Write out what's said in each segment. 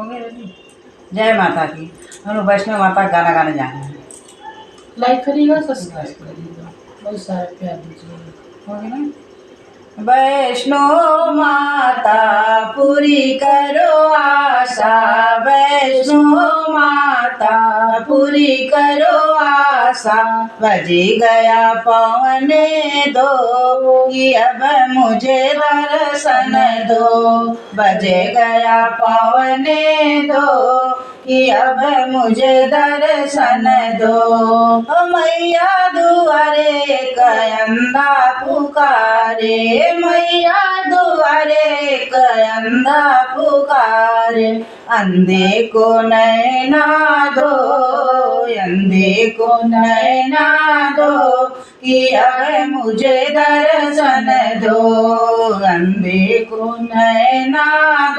हो गया रेडी। जय माता की। हम लोग वैष्णव माता का गाना गाने जा रहे हैं। लाइक करिएगा, सब्सक्राइब करिएगा, बहुत सारा प्यार दीजिएगा। हो गया ना। वैष्णो माता पूरी करो आशा, वैष्णो माता पूरी करो आशा। बजी गया पौने दो कि अब मुझे दर्शन दो, बजे गया पौने दो कि अब मुझे दर्शन दो। ओ मैया दुआरे कयंदा पुकारे, मैया दुआरे कयंदा पुकारे। अंधे को नैना दो, अंधे को नैना दो कि अब मुझे दर्शन दो, अंधे को नैना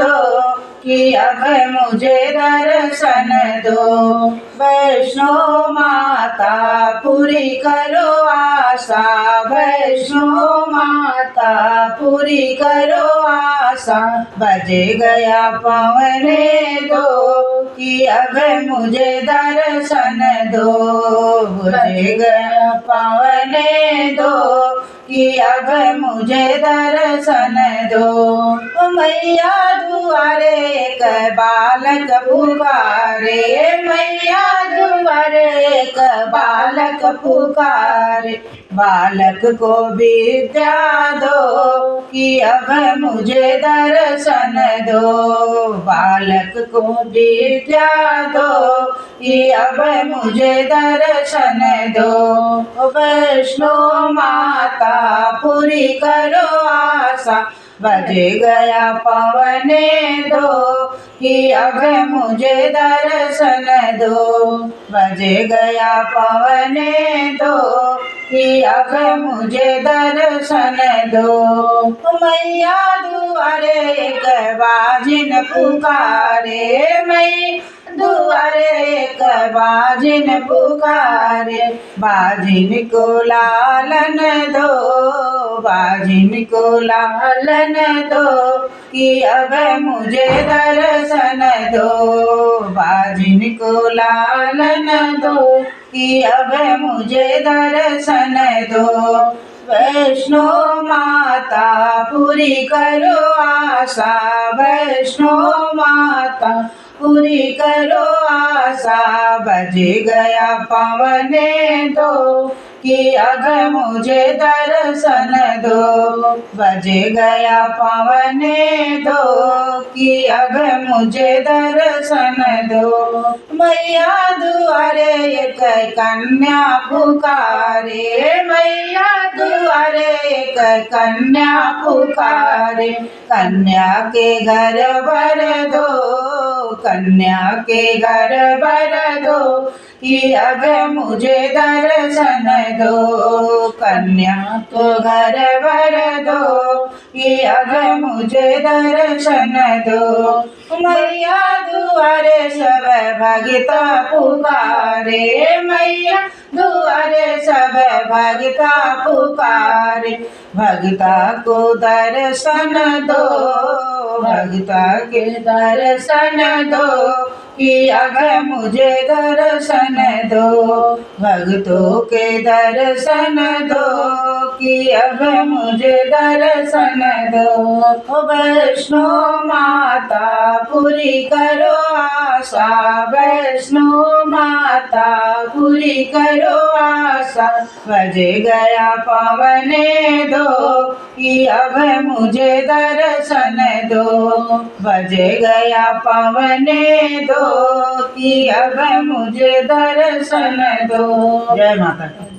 दो कि अब मुझे दर्शन दो। वैष्णो माता पूरी करो आशा, वैष्णो माता पूरी करो आशा। बजे गया पौने दो कि अब मुझे दर्शन दो, बजे गया पौने दो कि अब मुझे दर्शन दो। मैया दुआरे एक बालक पुकारे, मैया दुआरे एक बालक पुकारे। बालक को विद्या दो कि अब मुझे दर्शन दो, बालक को विद्या दो कि अब मुझे दर्शन दो। वैष्णो माता पूरी करो आशा, बजे गया पौने दो कि अब मुझे दर्शन दो, बजे गया पौने दो कि अब मुझे दर्शन दो। मैया दुआरे एक बाजिन पुकारे, मैया दुआरे एक बाजिन पुकारे। बाजिन को लालन दो, बाजिन को लालन दो कि अब मुझे दर्शन दो, बाजिन को लालन दो कि अब मुझे दर्शन दो। वैष्णो माता पूरी करो आशा, वैष्णो माता पूरी करो आशा। बजे गया पौने दो कि अब मुझे दर्शन दो, बजे गया पौने दो कि अब मुझे दर्शन दो। मैया दुआरे एक कन्या पुकारे, मैया दुआरे एक कन्या पुकारे। कन्या के घर भर दो, कन्या के घर भर दो कि अब मुझे दर्शन दो, कन्या को घर भर दो कि अब मुझे दर्शन दो। मैया दुआरे सब भगता पुकारे, मैया दुआरे सब भगता पुकारे। भगता को दर्शन दो, भगता के दर्शन दो कि अब मुझे दर्शन दो, भगतों के दर्शन दो कि अब मुझे दर्शन दो। वैष्णो माता पूरी करो आशा, वैष्णो माता पूरी करो आशा। बजे गया पौने दो कि अब मुझे दर्शन दो, बजे गया पौने दो कि अब मुझे दर्शन दो। जय माता की।